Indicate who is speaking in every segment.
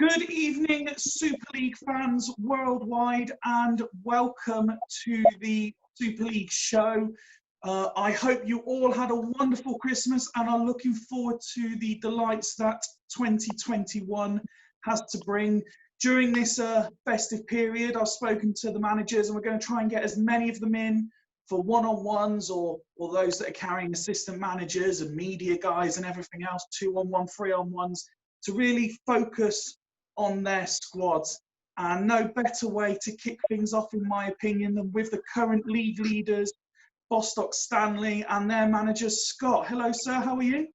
Speaker 1: Good evening, Super League fans worldwide, and welcome to the Super League show. I hope you all had a wonderful Christmas and are looking forward to the delights that 2021 has to bring. During this festive period, I've spoken to the managers and we're going to try and get as many of them in for one-on-ones or those that are carrying assistant managers and media guys and everything else, 2-on-1, 3-on-1s, to really focus on their squads. And no better way to kick things off, in my opinion, than with the current league leaders, Bostock Stanley, and their manager, Scott. Hello, sir. How are you?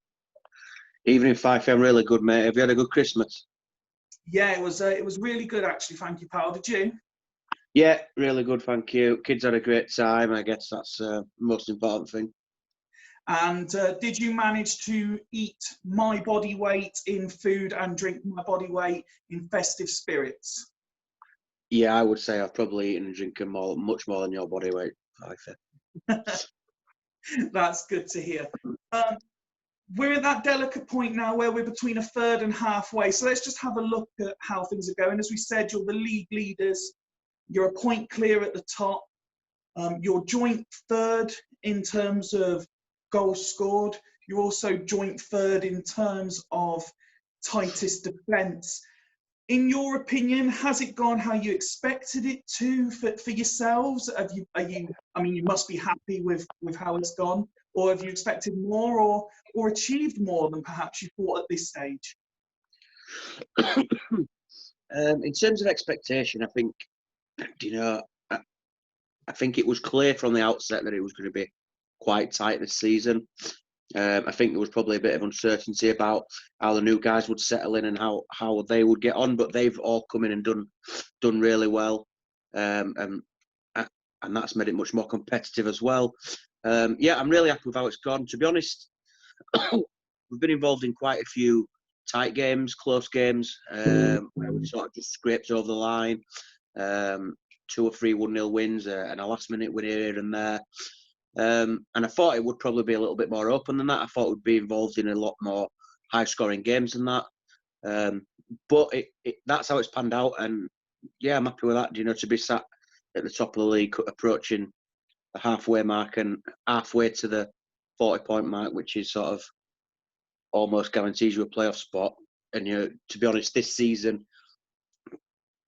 Speaker 2: Evening, Fife. I'm really good, mate. Have you had a good Christmas?
Speaker 1: Yeah, it was really good, actually. Thank you, pal. Did you?
Speaker 2: Yeah, really good, thank you. Kids had a great time. I guess that's the most important thing.
Speaker 1: And did you manage to eat my body weight in food and drink my body weight in festive spirits?
Speaker 2: Yeah, I would say I've probably eaten and drinking much more than your body weight, Fife.
Speaker 1: That's good to hear. We're at that delicate point now where we're between a third and halfway. So let's just have a look at how things are going. As we said, you're the league leaders. You're a point clear at the top. You're joint third in terms of goals scored. You're also joint third in terms of tightest defence. In your opinion, has it gone how you expected it to for yourselves? You must be happy with how it's gone, or have you expected more or achieved more than perhaps you thought at this stage?
Speaker 2: In terms of expectation, I think, I think it was clear from the outset that it was going to be quite tight this season. I think there was probably a bit of uncertainty about how the new guys would settle in and how they would get on, but they've all come in and done really well, and that's made it much more competitive as well. Yeah, I'm really happy with how it's gone. To be honest, we've been involved in quite a few tight games, close games, where we sort of just scraped over the line, 2 or 3 1-0 wins, and a last-minute win here and there. And I thought it would probably be a little bit more open than that. I thought we'd be involved in a lot more high-scoring games than that. But that's how it's panned out, and yeah, I'm happy with that. To be sat at the top of the league, approaching the halfway mark and halfway to the 40-point mark, which is sort of almost guarantees you a playoff spot. And to be honest, this season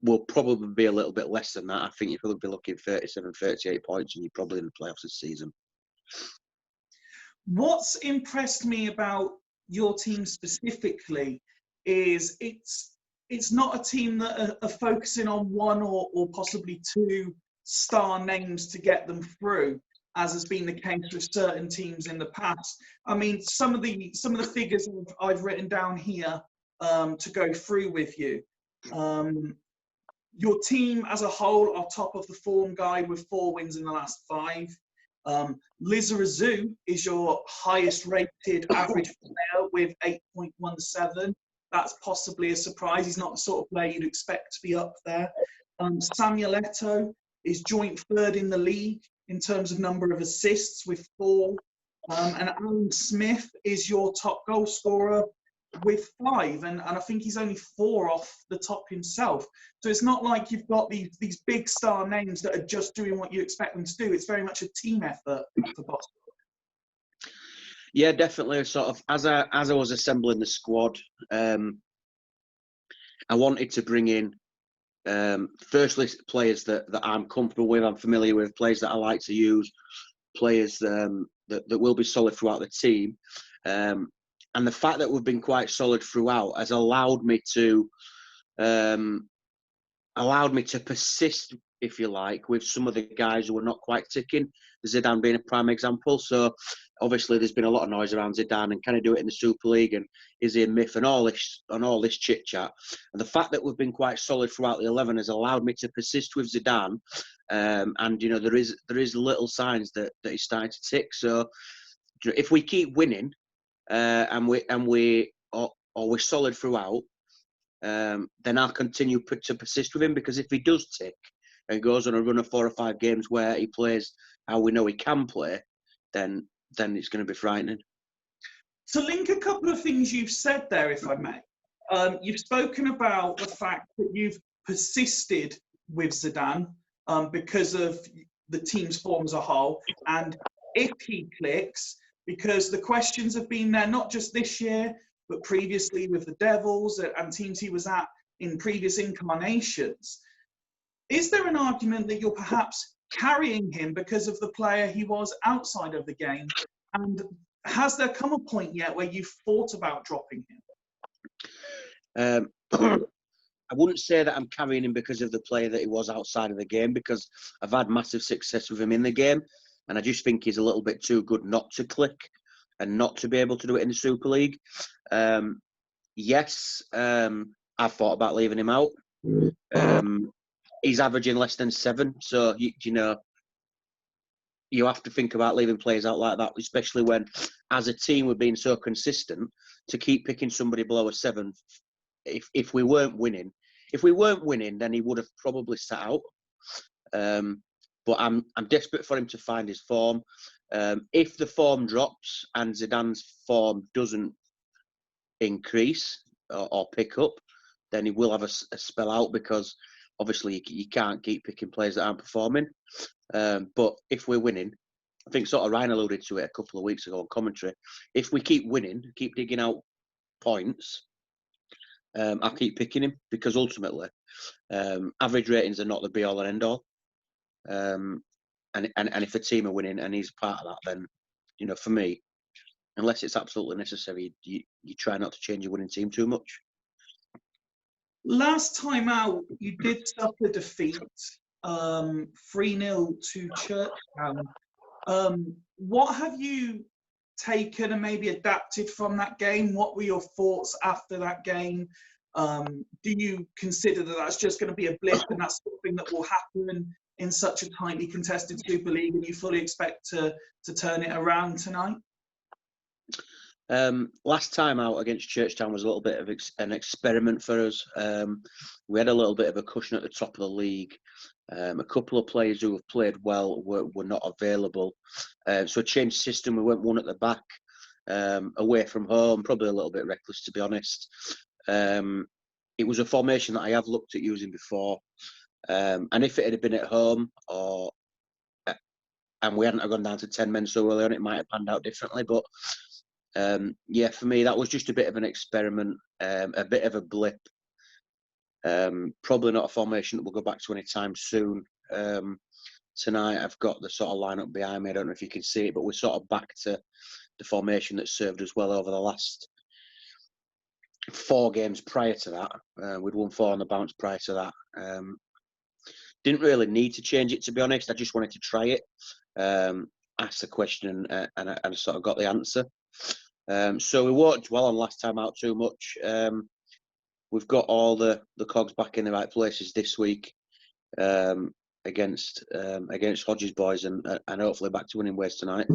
Speaker 2: will probably be a little bit less than that. I think you'll probably be looking 37, 38 points, and you're probably in the playoffs this season.
Speaker 1: What's impressed me about your team specifically is it's not a team that are focusing on 1 or possibly 2 star names to get them through, as has been the case with certain teams in the past. I mean, some of the figures I've written down here to go through with you. Your team as a whole are top of the form guide with 4 wins in the last 5. Lizarazu is your highest rated average player with 8.17. That's possibly a surprise. He's not the sort of player you'd expect to be up there. Samuel Eto'o is joint third in the league in terms of number of assists with 4. And Alan Smith is your top goal scorer with 5, and I think he's only 4 off the top himself. So it's not like you've got these big star names that are just doing what you expect them to do. It's very much a team effort for Boston.
Speaker 2: Yeah, definitely. Sort of as I was assembling the squad, I wanted to bring in firstly players that I'm comfortable with, I'm familiar with, players that I like to use, players that will be solid throughout the team. And the fact that we've been quite solid throughout has allowed me to persist, if you like, with some of the guys who are not quite ticking. Zidane being a prime example. So obviously there's been a lot of noise around Zidane and can he do it in the Super League and is he a myth and all this chit chat. And the fact that we've been quite solid throughout the 11 has allowed me to persist with Zidane. And there is little signs that he's starting to tick. So if we keep winning, and we're solid throughout, then I'll continue to persist with him, because if he does tick and goes on a run of 4 or 5 games where he plays how we know he can play, then it's going to be frightening.
Speaker 1: To link a couple of things you've said there, if I may, You've spoken about the fact that you've persisted with Zidane because of the team's form as a whole, and if he clicks, because the questions have been there not just this year, but previously with the Devils and teams he was at in previous incarnations. Is there an argument that you're perhaps carrying him because of the player he was outside of the game? And has there come a point yet where you've thought about dropping
Speaker 2: him? I wouldn't say that I'm carrying him because of the player that he was outside of the game, because I've had massive success with him in the game, and I just think he's a little bit too good not to click and not to be able to do it in the Super League. Yes, I've thought about leaving him out. He's averaging less than 7, so you know, you have to think about leaving players out like that, especially when, as a team, we're being so consistent to keep picking somebody below a 7. If we weren't winning, then he would have probably sat out. But I'm desperate for him to find his form. If the form drops and Zidane's form doesn't increase or pick up, then he will have a spell out, because obviously you can't keep picking players that aren't performing. But if we're winning, I think sort of Ryan alluded to it a couple of weeks ago on commentary, if we keep winning, keep digging out points, I'll keep picking him, because ultimately average ratings are not the be all and end all. And if a team are winning and he's part of that, then, you know, for me, unless it's absolutely necessary, you try not to change your winning team too much.
Speaker 1: Last time out, you did suffer defeat, 3-0 to Churchtown. What have you taken and maybe adapted from that game? What were your thoughts after that game? Do you consider that that's just going to be a blip and that's something that will happen in such a tightly contested Super League, and you fully expect to turn it around tonight?
Speaker 2: Last time out against Churchtown was a little bit of an experiment for us. We had a little bit of a cushion at the top of the league. A couple of players who have played well were not available. So a changed system. We went one at the back, away from home, probably a little bit reckless, to be honest. It was a formation that I have looked at using before. And if it had been at home, and we hadn't gone down to 10 men so early on, it might have panned out differently. But yeah, for me, that was just a bit of an experiment, a bit of a blip. Probably not a formation that we'll go back to anytime soon. Tonight, I've got the sort of lineup behind me. I don't know if you can see it, but we're sort of back to the formation that served us well over the last 4 games prior to that. We'd won 4 on the bounce prior to that. Didn't really need to change it, to be honest. I just wanted to try it. Asked the question and I sort of got the answer. So we won't dwell on last time out too much. We've got all the cogs back in the right places this week against Hodges boys, and hopefully back to winning ways tonight.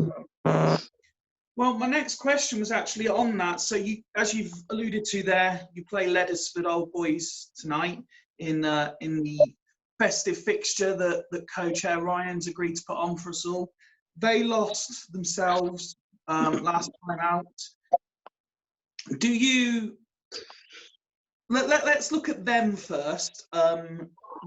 Speaker 1: Well, my next question was actually on that. So, as you've alluded to there, you play Leadersford Old Boys tonight in the festive fixture that co-chair Ryan's agreed to put on for us all. They lost themselves last time out. Do you? Let's look at them first.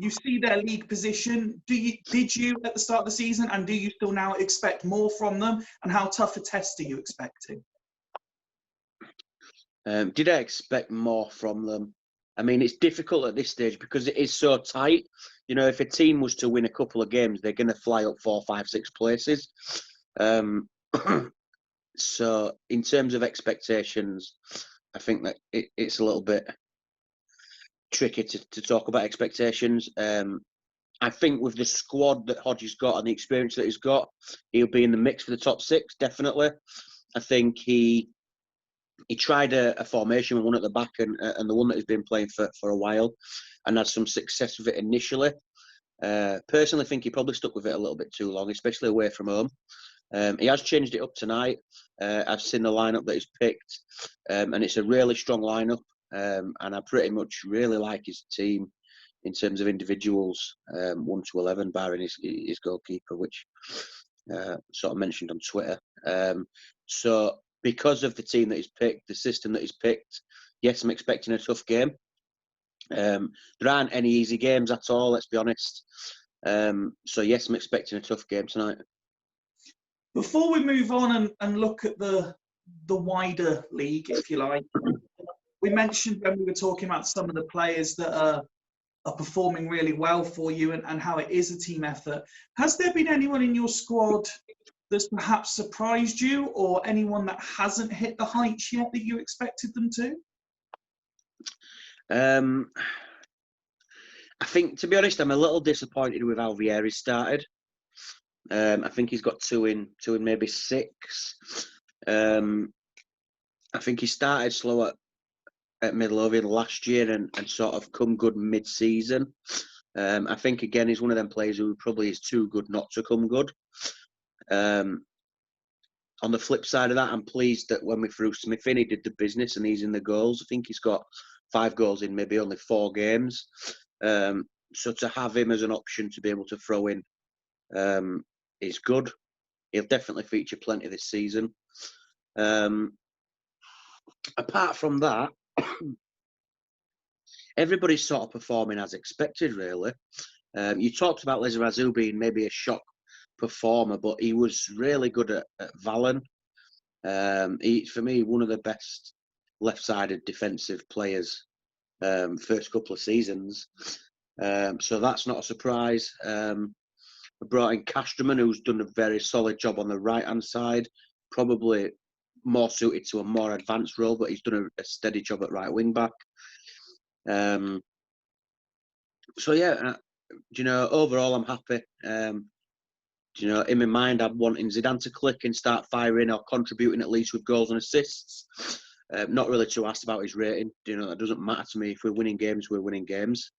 Speaker 1: You see their league position. Did you at the start of the season, and do you still now expect more from them? And how tough a test are you expecting?
Speaker 2: Did I expect more from them? I mean, it's difficult at this stage because it is so tight. You know, if a team was to win a couple of games, they're going to fly up 4, 5, 6 places. So, in terms of expectations, I think that it's a little bit tricky to talk about expectations. I think with the squad that Hodges got and the experience that he's got, he'll be in the mix for the top 6, definitely. I think he tried a formation with one at the back and the one that he's been playing for a while, and had some success with it initially. Personally, think he probably stuck with it a little bit too long, especially away from home. He has changed it up tonight. I've seen the lineup that he's picked, and it's a really strong lineup. And I pretty much really like his team in terms of individuals, 1 to 11, barring his goalkeeper, which sort of mentioned on Twitter. So because of the team that he's picked, the system that he's picked, yes, I'm expecting a tough game. There aren't any easy games at all, let's be honest. So yes, I'm expecting a tough game tonight.
Speaker 1: Before we move on and look at the wider league, if you like, we mentioned when we were talking about some of the players that are performing really well for you and how it is a team effort. Has there been anyone in your squad that's perhaps surprised you, or anyone that hasn't hit the heights yet that you expected them to?
Speaker 2: I think, to be honest, I'm a little disappointed with how Vieri started. I think he's got two in maybe 6. I think he started slow at Midlothian last year and sort of come good mid-season. I think, again, he's one of them players who probably is too good not to come good. On the flip side of that, I'm pleased that when we threw Smith in, he did the business and he's in the goals. I think he's got 5 goals in maybe only 4 games. So to have him as an option to be able to throw in is good. He'll definitely feature plenty this season. Apart from that, everybody's sort of performing as expected, really. You talked about Lizarazu being maybe a shock performer, but he was really good at Valen. For me, one of the best left-sided defensive players first couple of seasons. So that's not a surprise. I brought in Casterman, who's done a very solid job on the right-hand side, probably more suited to a more advanced role, but he's done a steady job at right wing-back. So, yeah, overall, I'm happy. In my mind, I'm wanting Zidane to click and start firing or contributing at least with goals and assists. Not really too asked about his rating. That doesn't matter to me. If we're winning games, we're winning games.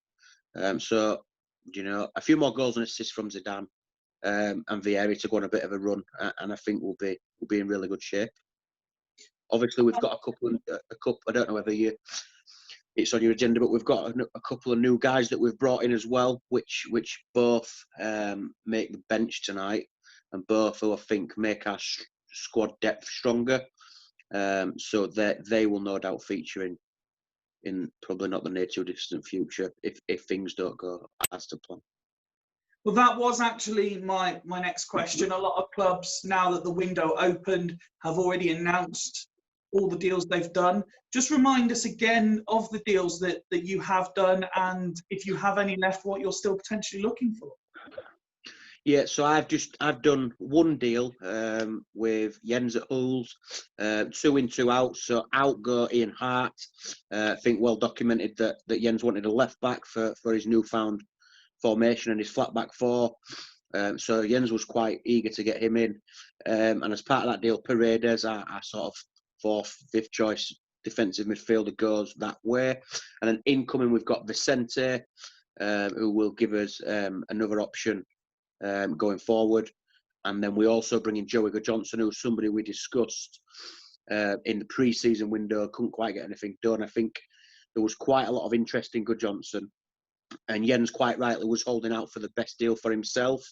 Speaker 2: So, a few more goals and assists from Zidane and Vieri to go on a bit of a run, and I think we'll be in really good shape. Obviously, we've got a couple. I don't know whether it's on your agenda, but we've got a couple of new guys that we've brought in as well, which both make the bench tonight, and both who I think make our squad depth stronger. So they will no doubt feature in probably not the near too distant future if things don't go as to plan.
Speaker 1: Well, that was actually my next question. A lot of clubs, now that the window opened, have already announced all the deals they've done. Just remind us again of the deals that you have done, and if you have any left, what you're still potentially looking for.
Speaker 2: Yeah, so I've done one deal with Jens at Hulls, 2 in 2 out. So out go Ian Hart. I think well documented that Jens wanted a left back for his newfound formation and his flat back 4. So Jens was quite eager to get him in. And as part of that deal, Paredes, our sort of 4th, 5th choice defensive midfielder, goes that way. And then incoming, we've got Vicente, who will give us another option going forward. And then we also bring in Joey Johnson, who's somebody we discussed in the pre-season window, couldn't quite get anything done. I think there was quite a lot of interest in Johnson, and Jens quite rightly was holding out for the best deal for himself.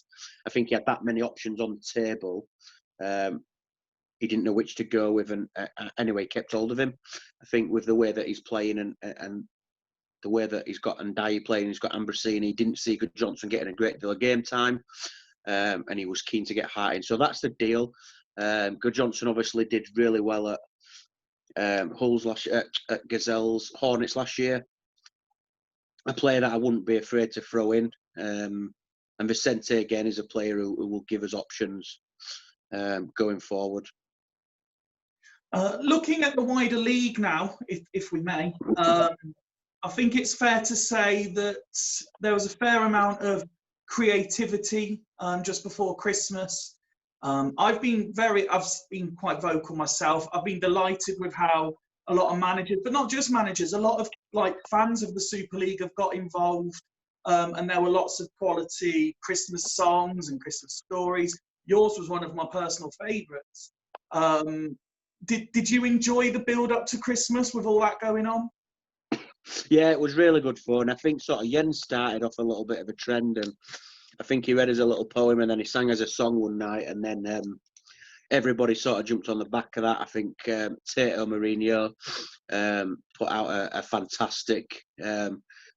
Speaker 2: I think he had that many options on the table. He didn't know which to go with, and anyway, kept hold of him. I think with the way that he's playing and the way that he's got Ndiaye playing, he's got Ambrosini, he didn't see Johnson getting a great deal of game time, and he was keen to get Hart in. So that's the deal. Johnson obviously did really well at Hulls at Gazelles, Hornets last year. A player that I wouldn't be afraid to throw in. And Vicente, again, is a player who will give us options going forward.
Speaker 1: Looking at the wider league now, if we may, I think it's fair to say that there was a fair amount of creativity just before Christmas. I've been quite vocal myself. I've been delighted with how a lot of managers, but not just managers, a lot of fans of the Super League have got involved, and there were lots of quality Christmas songs and Christmas stories. Yours was one of my personal favourites. Did you enjoy the build up to Christmas with all that going on?
Speaker 2: Yeah, it was really good fun. I think sort of Jens started off a little bit of a trend, and I think he read as a little poem and then he sang as a song one night, and then everybody sort of jumped on the back of that. I think Tato Mourinho put out a fantastic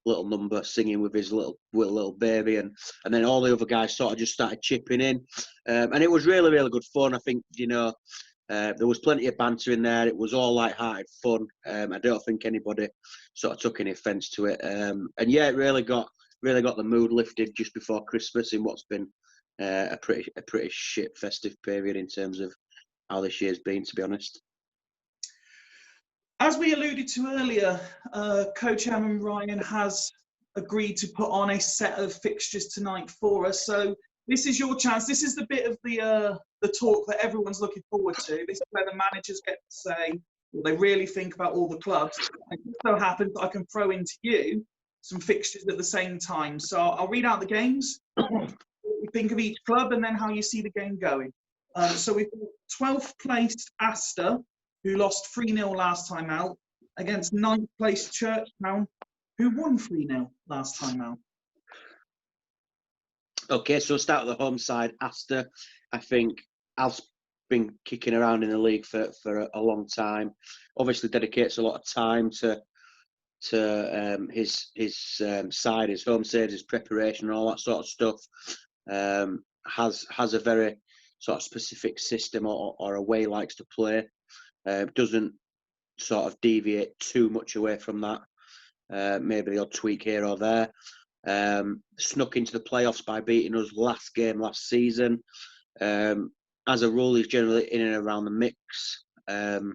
Speaker 2: little number, singing with his little baby, and then all the other guys sort of just started chipping in, and it was really, really good fun. I think, you know, there was plenty of banter in there. It was all light-hearted fun. I don't think anybody sort of took any offence to it, and yeah, it really got the mood lifted just before Christmas in what's been a pretty shit festive period in terms of how this year's been, to be honest.
Speaker 1: As we alluded to earlier, Co-Chairman Ryan has agreed to put on a set of fixtures tonight for us. So this is your chance. This is the bit of the talk that everyone's looking forward to. This is where the managers get to say what they really think about all the clubs. And it so happens I can throw into you some fixtures at the same time. So I'll read out the games, what you think of each club, and then how you see the game going. So we've got 12th placed Astor, who lost 3-0 last time out, against 9th placed Churchtown, who won 3-0 last time out.
Speaker 2: Okay, so start with the home side. Astor, I think Alf's been kicking around in the league for a long time. Obviously dedicates a lot of time to his side, his home side, his preparation, and all that sort of stuff. Has a very sort of specific system or a way he likes to play. Doesn't sort of deviate too much away from that. Maybe the odd tweak here or there. Snuck into the playoffs by beating us last season. As a rule, he's generally in and around the mix. I'll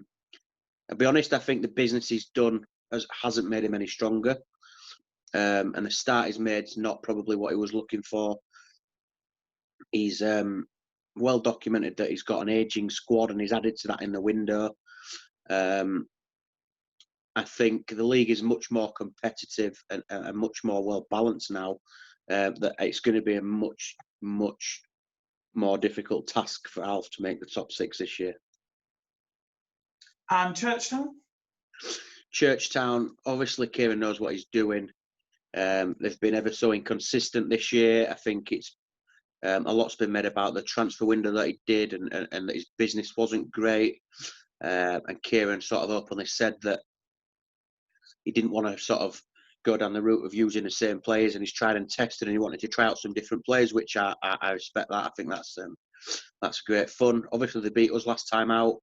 Speaker 2: be honest, I think the business he's done hasn't made him any stronger. And the start he's made is not probably what he was looking for. He's well documented that he's got an ageing squad, and he's added to that in the window. I think the league is much more competitive and much more well balanced now. That it's going to be a much more difficult task for Alf to make the top 6 this year.
Speaker 1: And
Speaker 2: Churchtown, obviously Kieran knows what he's doing. They've been ever so inconsistent this year. I think it's a lot's been made about the transfer window that he did, and that his business wasn't great. And Kieran sort of openly said that he didn't want to sort of go down the route of using the same players, and he's tried and tested, and he wanted to try out some different players, which I respect that. I think that's great fun. Obviously, they beat us last time out,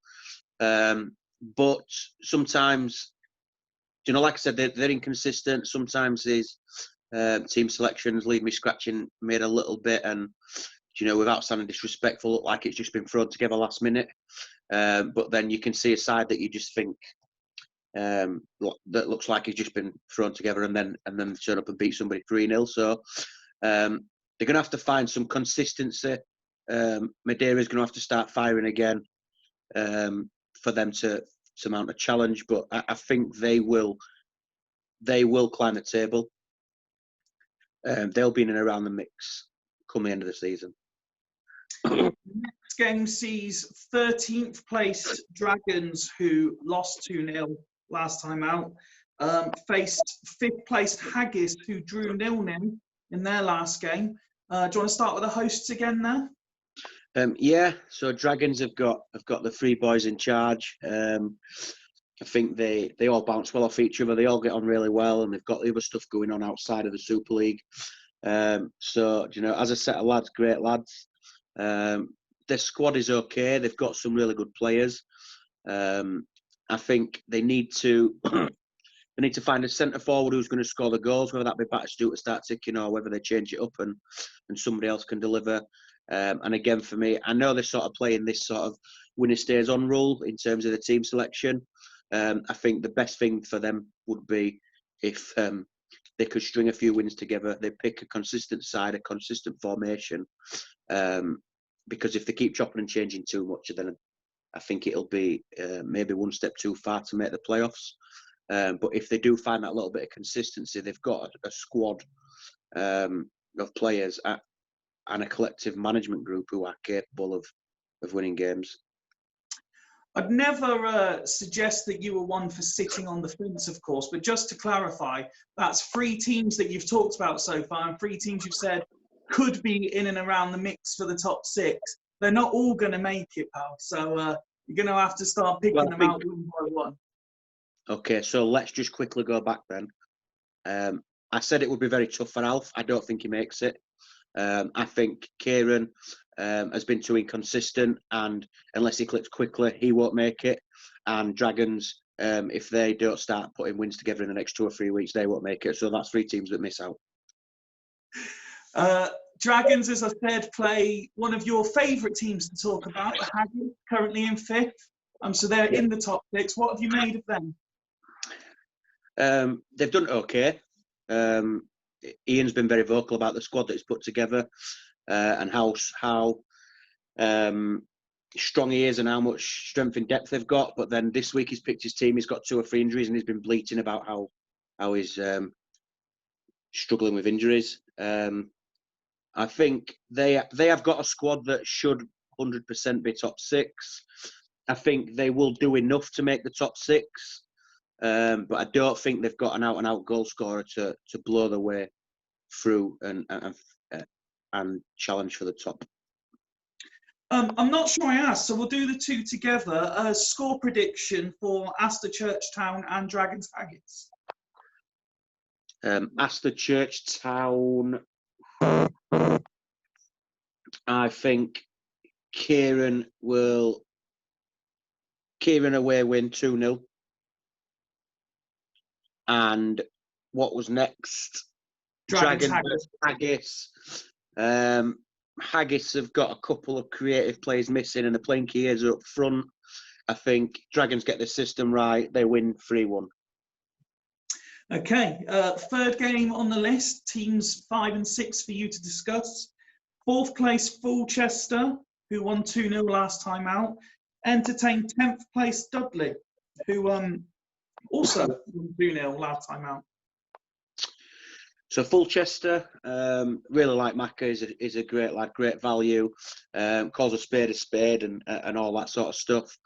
Speaker 2: but sometimes, you know, like I said, they're inconsistent. Sometimes these team selections leave me scratching made a little bit, and, you know, without sounding disrespectful, look like it's just been thrown together last minute. But then you can see a side that you just think that looks like it's just been thrown together, and then turn up and beat somebody 3-0. So they're going to have to find some consistency. Madeira's going to have to start firing again for them to mount a challenge. But I think they will climb the table. They'll be in and around the mix come the end of the season.
Speaker 1: Next game sees 13th placed Dragons, who lost 2-0 last time out, faced 5th placed Haggis, who drew 0-0 in their last game. Do you want to start with the hosts again there?
Speaker 2: Yeah, so Dragons have got the 3 boys in charge. I think they all bounce well off each other. They all get on really well, and they've got the other stuff going on outside of the Super League. So, you know, as a set of lads, great lads. Their squad is okay. They've got some really good players. I think they need to find a centre forward who's going to score the goals, whether that be Batterstewart to start ticking, or whether they change it up and somebody else can deliver. And again, for me, I know they're sort of playing this sort of winner stays on rule in terms of the team selection. I think the best thing for them would be if they could string a few wins together. They pick a consistent side, a consistent formation. Because if they keep chopping and changing too much, then I think it'll be maybe one step too far to make the playoffs. But if they do find that little bit of consistency, they've got a squad of players and a collective management group who are capable of winning games.
Speaker 1: I'd never suggest that you were one for sitting on the fence, of course, but just to clarify, that's 3 teams that you've talked about so far, and 3 teams you've said could be in and around the mix for the top 6. they're not all going to make it, pal. So you're going to have to start picking
Speaker 2: Well, I
Speaker 1: them
Speaker 2: think,
Speaker 1: out one by one.
Speaker 2: okay, so let's just quickly go back then. I said it would be very tough for Alf. I don't think he makes it. I think Kieran has been too inconsistent, and unless he clicks quickly, he won't make it. And Dragons, if they don't start putting wins together in the next 2 or 3 weeks, they won't make it. So that's 3 teams that miss out.
Speaker 1: Dragons, as I said, play one of your favourite teams to talk about, the Haggard, currently in 5th. So they're in the top 6. What have you made of them?
Speaker 2: They've done okay. Ian's been very vocal about the squad that he's put together and how strong he is and how much strength and depth they've got. But then this week he's picked his team. He's got 2 or 3 injuries and he's been bleating about how he's struggling with injuries. I think they have got a squad that should 100% be top 6. I think they will do enough to make the top 6. But I don't think they've got an out-and-out goal scorer to blow their way through and challenge for the top.
Speaker 1: I'm not sure I asked, so we'll do the 2 together. Score prediction for Astor Churchtown and Dragons Haggetts.
Speaker 2: Astor Churchtown, I think Kieran away win 2-0. And what was next? Dragons Haggis. Haggis have got a couple of creative players missing and the playing key is up front. I think Dragons get the system right. They win 3-1.
Speaker 1: Okay, 3rd game on the list, teams 5 and 6 for you to discuss. 4th place, Fulchester, who won 2-0 last time out, entertained 10th place Dudley, who also won 2-0 last time out.
Speaker 2: So Fulchester, really like Macca, is a great lad, great value, calls a spade and all that sort of stuff.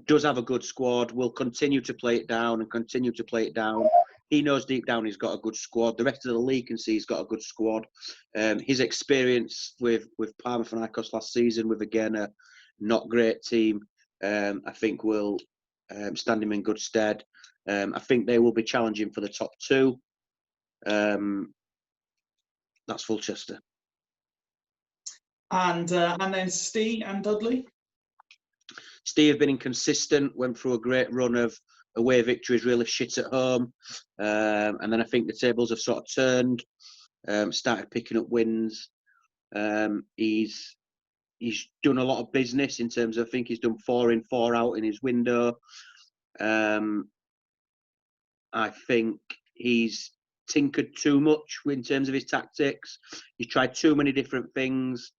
Speaker 2: Does have a good squad, will continue to play it down and continue to play it down. He knows deep down he's got a good squad. The rest of the league can see he's got a good squad. His experience with Panathinaikos last season with, again, a not great team, I think will stand him in good stead. I think they will be challenging for the top 2. That's Fulchester.
Speaker 1: And then Steve and Dudley?
Speaker 2: Steve have been inconsistent, went through a great run of away victories, really shit at home. And then I think the tables have sort of turned, started picking up wins. He's done a lot of business in terms of, I think he's done 4 in, 4 out in his window. I think he's tinkered too much in terms of his tactics. He's tried too many different things.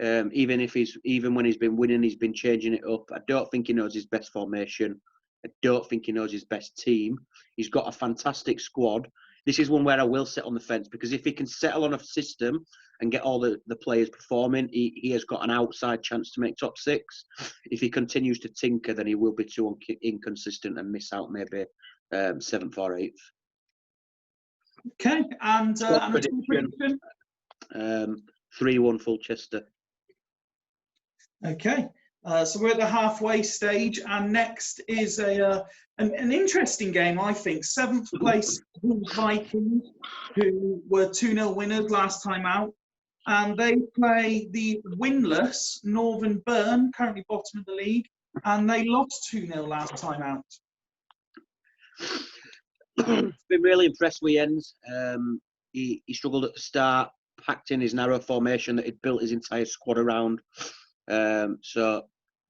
Speaker 2: Even when he's been winning, he's been changing it up. I don't think he knows his best formation. I don't think he knows his best team. He's got a fantastic squad. This is one where I will sit on the fence, because if he can settle on a system and get all the players performing, he has got an outside chance to make top 6. If he continues to tinker, then he will be too inconsistent and miss out maybe 7th or 8th.
Speaker 1: Okay, and prediction?
Speaker 2: 3-1 Fulchester.
Speaker 1: Okay, so we're at the halfway stage, and next is an interesting game, I think. 7th place Vikings, who were 2-0 winners last time out, and they play the winless Northern Burn, currently bottom of the league, and they lost 2-0 last time out.
Speaker 2: Been really impressed with Jens. He struggled at the start, packed in his narrow formation that he'd built his entire squad around. So,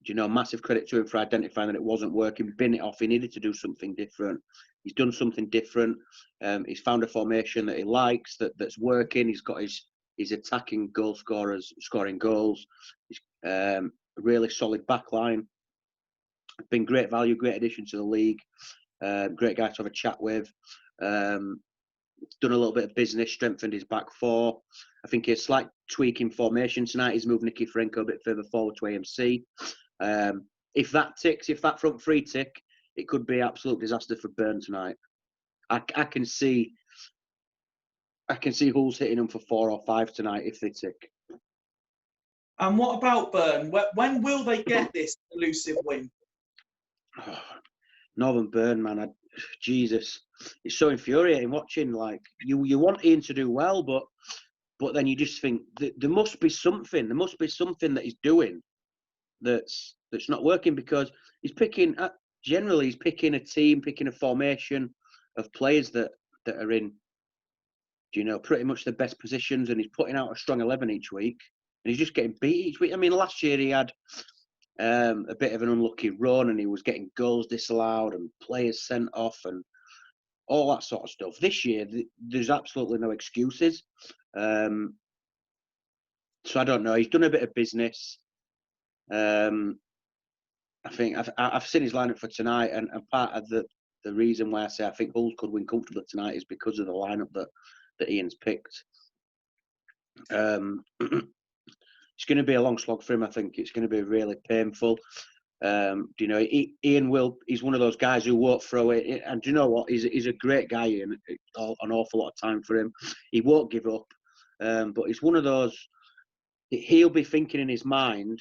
Speaker 2: massive credit to him for identifying that it wasn't working, bin it off. He needed to do something different. He's done something different. He's found a formation that he likes, that's working. He's got his attacking goal scorers scoring goals. He's a really solid back line. Been great value, great addition to the league. Great guy to have a chat with. Done a little bit of business, strengthened his back 4. I think a slight tweak in formation tonight. He's moved Nicky Franco a bit further forward to AMC. If that front 3 tick, it could be absolute disaster for Burn tonight. I can see Hulls hitting them for 4 or 5 tonight if they tick.
Speaker 1: And what about Burn? When will they get this elusive win?
Speaker 2: Oh, Northern Burn, man, Jesus, it's so infuriating watching. Like you want Ian to do well, but then you just think there must be something. There must be something that he's doing that's not working, because he's picking. Generally, he's picking a team, picking a formation of players that are in, pretty much the best positions, and he's putting out a strong 11 each week, and he's just getting beat each week. I mean, last year he had a bit of an unlucky run, and he was getting goals disallowed and players sent off and all that sort of stuff. This year, there's absolutely no excuses. So I don't know. He's done a bit of business. I think I've seen his lineup for tonight, and part of the reason why I say I think Bulls could win comfortably tonight is because of the lineup that Ian's picked. It's going to be a long slog for him. I think it's going to be really painful. Ian he's one of those guys who won't throw it. And do you know what? He's a great guy, Ian. An awful lot of time for him. He won't give up. But it's one of those, he'll be thinking in his mind,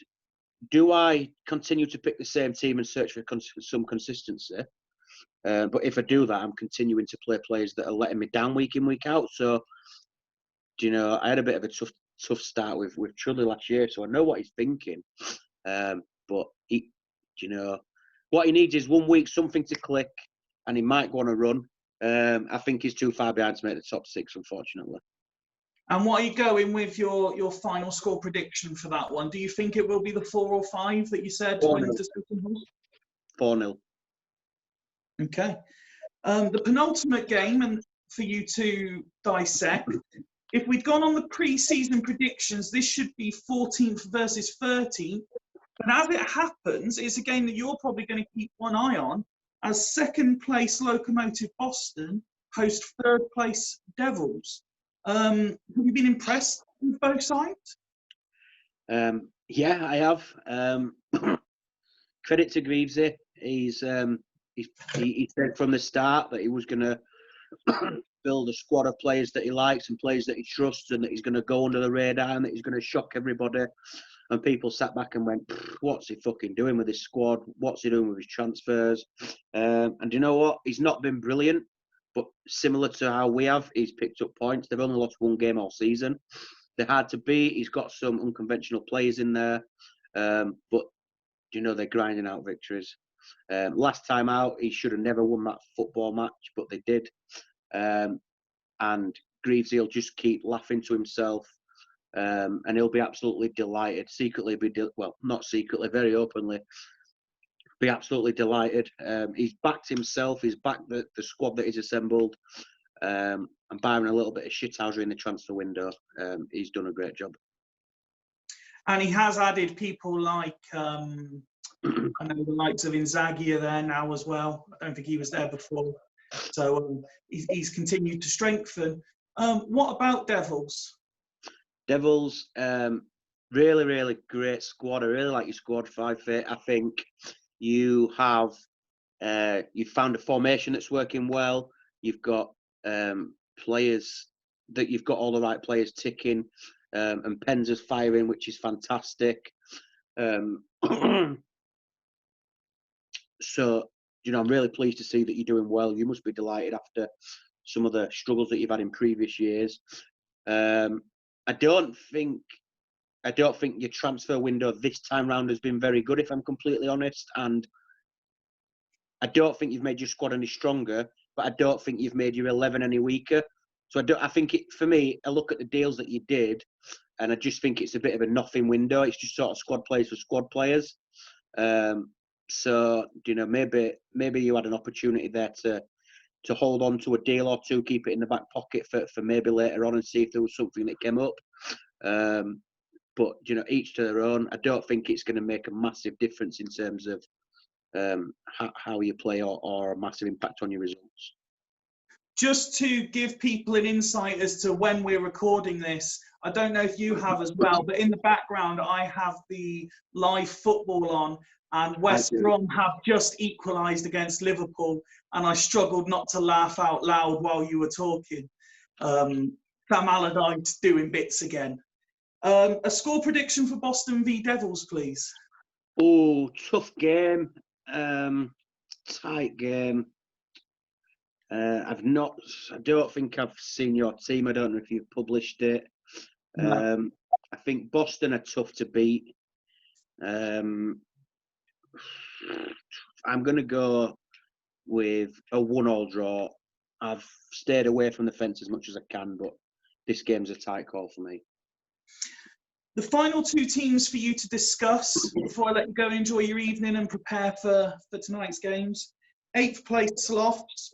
Speaker 2: do I continue to pick the same team and search for some consistency? But if I do that, I'm continuing to play players that are letting me down week in, week out. So, I had a bit of a tough start with Chudley last year, so I know what he's thinking. But what he needs is 1 week, something to click, and he might go on a run. I think he's too far behind to make the top 6, unfortunately.
Speaker 1: And what are you going with your final score prediction for that one? Do you think it will be the 4 or 5 that you said?
Speaker 2: 4-0.
Speaker 1: Okay. The penultimate game, and for you to dissect, if we'd gone on the pre-season predictions, this should be 14th versus 13th. But as it happens, it's a game that you're probably going to keep one eye on, as second place Locomotive Boston host third place Devils. Have you been impressed with both sides?
Speaker 2: Yeah, I have. Credit to Greavesy. He said from the start that he was going to build a squad of players that he likes and players that he trusts, and that he's going to go under the radar and that he's going to shock everybody. And people sat back and went, what's he fucking doing with his squad? What's he doing with his transfers? And you know what? He's not been brilliant, but similar to how we have, he's picked up points. They've only lost 1 game all season. They're hard to beat. He's got some unconventional players in there. But, they're grinding out victories. Last time out, he should have never won that football match, but they did. And Greavesy will just keep laughing to himself. And he'll be absolutely delighted. Secretly, not secretly, very openly, be absolutely delighted. He's backed himself. He's backed the squad that he's assembled. And barring a little bit of shithousery in the transfer window, he's done a great job.
Speaker 1: And he has added people like, I know the likes of Inzaghi are there now as well. I don't think he was there before. So he's continued to strengthen. What about Devils?
Speaker 2: Devils, really, really great squad. I really like your squad, 5-8. I think you have you've found a formation that's working well. You've got players that you've got all the right players ticking, and Penzer's firing, which is fantastic. So, I'm really pleased to see that you're doing well. You must be delighted after some of the struggles that you've had in previous years. I don't think your transfer window this time round has been very good, if I'm completely honest. And I don't think you've made your squad any stronger, but I don't think you've made your 11 any weaker. So I think for me, I look at the deals that you did, and I just think it's a bit of a nothing window. It's just sort of squad players for squad players. So, maybe you had an opportunity there to hold on to a deal or two, keep it in the back pocket for maybe later on and see if there was something that came up. But, each to their own. I don't think it's going to make a massive difference in terms of how you play or a massive impact on your results.
Speaker 1: Just to give people an insight as to when we're recording this, I don't know if you have as well, but in the background I have the live football on, and West Brom have just equalised against Liverpool, and I struggled not to laugh out loud while you were talking. Sam Allardyce doing bits again. A score prediction for Boston v Devils, please.
Speaker 2: Oh, tough game. Tight game. I don't think I've seen your team. I don't know if you've published it.
Speaker 1: No.
Speaker 2: I think Boston are tough to beat. I'm going to go with a 1-1 draw. I've stayed away from the fence as much as I can, but this game's a tight call for me.
Speaker 1: The final two teams for you to discuss before I let you go and enjoy your evening and prepare for tonight's games. 8th place Sloths,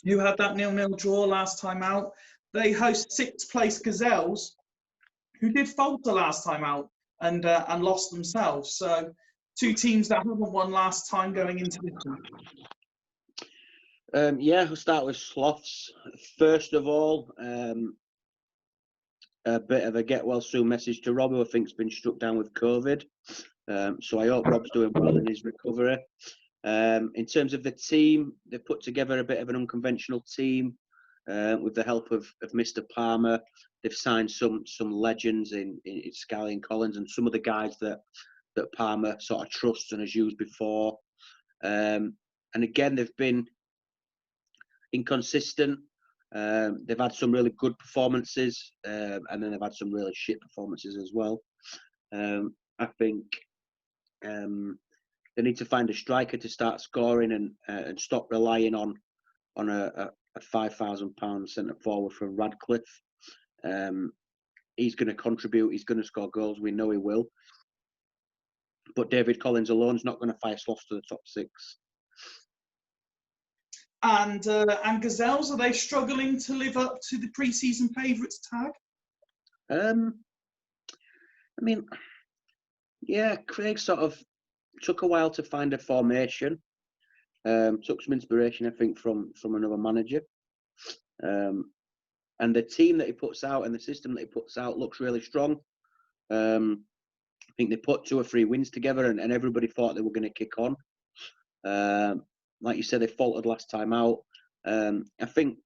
Speaker 1: who had that 0-0 draw last time out. They host 6th place Gazelles, who did falter last time out and lost themselves. So 2 teams that haven't won last time going into this one.
Speaker 2: We'll start with Sloths. First of all, a bit of a get well soon message to Rob, who I think's been struck down with COVID. So I hope Rob's doing well in his recovery. In terms of the team, they've put together a bit of an unconventional team with the help of Mr. Palmer. They've signed some legends in Scally and Collins and some of the guys that Palmer sort of trusts and has used before. And again, they've been inconsistent. They've had some really good performances, and then they've had some really shit performances as well. I think they need to find a striker to start scoring and stop relying on a £5,000 centre forward from Radcliffe. He's going to contribute. He's going to score goals. We know he will. But David Collins alone's not going to fire Sloths to the top 6.
Speaker 1: And Gazelles, are they struggling to live up to the pre-season favourites tag?
Speaker 2: I mean, yeah, Craig sort of took a while to find a formation. Took some inspiration, I think, from another manager. And the team that he puts out and the system that he puts out looks really strong. I think they put 2 or 3 wins together and everybody thought they were going to kick on. Like you said, they faltered last time out. I think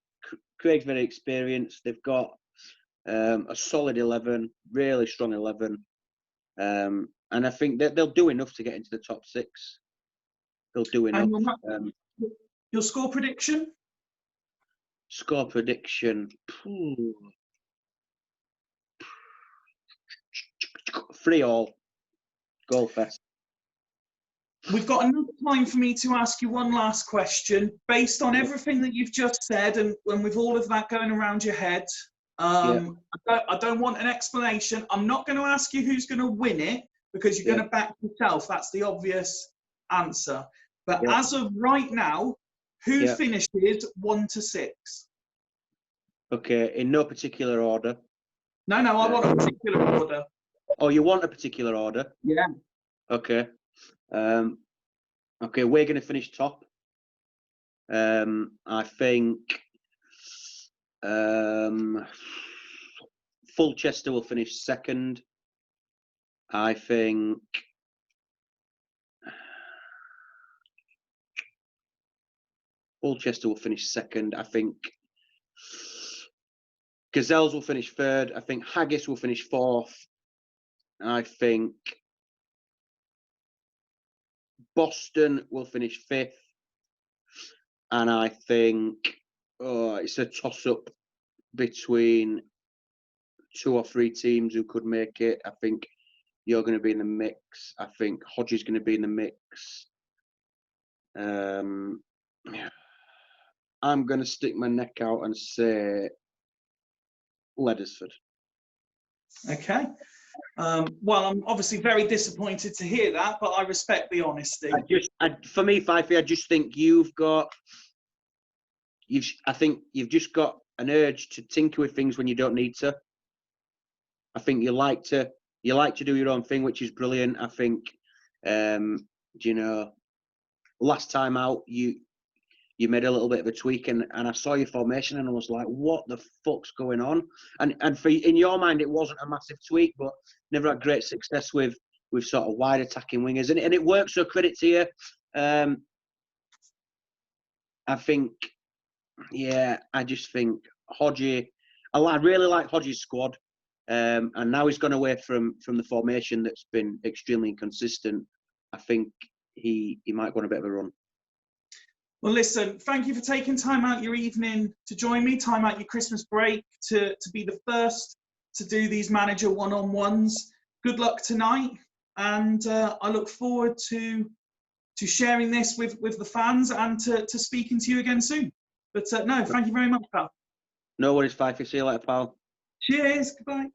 Speaker 2: Craig's very experienced. They've got a solid 11, really strong 11. And I think they'll do enough to get into the top 6. They'll do enough.
Speaker 1: Your score prediction?
Speaker 2: Score prediction. 3-3. Goal fest.
Speaker 1: We've got enough time for me to ask you one last question. Based on everything that you've just said and with all of that going around your head, I don't want an explanation. I'm not going to ask you who's going to win it because you're going to back yourself. That's the obvious answer. But as of right now, who finishes 1 to 6?
Speaker 2: Okay, in no particular order.
Speaker 1: No, I want a particular order.
Speaker 2: Oh, you want a particular order?
Speaker 1: Yeah.
Speaker 2: Okay. Okay, we're going to finish top. I think Fulchester will finish second. I think Fulchester will finish second. I think Gazelles will finish third. I think Haggis will finish fourth. I think Boston will finish fifth. And I think it's a toss-up between 2 or 3 teams who could make it. I think you're going to be in the mix. I think Hodge is going to be in the mix. I'm going to stick my neck out and say Leddersford.
Speaker 1: Okay. Well, I'm obviously very disappointed to hear that, but I respect the honesty.
Speaker 2: For me, Fifey, I just think I think you've just got an urge to tinker with things when you don't need to. I think you like to do your own thing, which is brilliant. I think, last time out you made a little bit of a tweak, and I saw your formation and I was like, what the fuck's going on? And in your mind, it wasn't a massive tweak, but never had great success with sort of wide attacking wingers, and it works. So credit to you. I think, I just think Hodgie. I really like Hodgie's squad. And now he's gone away from the formation that's been extremely inconsistent. I think he might go on a bit of a run.
Speaker 1: Well, listen, thank you for taking time out your evening to join me, time out your Christmas break to be the first to do these manager one-on-ones. Good luck tonight, and I look forward to sharing this with the fans and to speaking to you again soon. But no, thank you very much, pal.
Speaker 2: No worries, Fifey. See you later, pal.
Speaker 1: Cheers. Goodbye.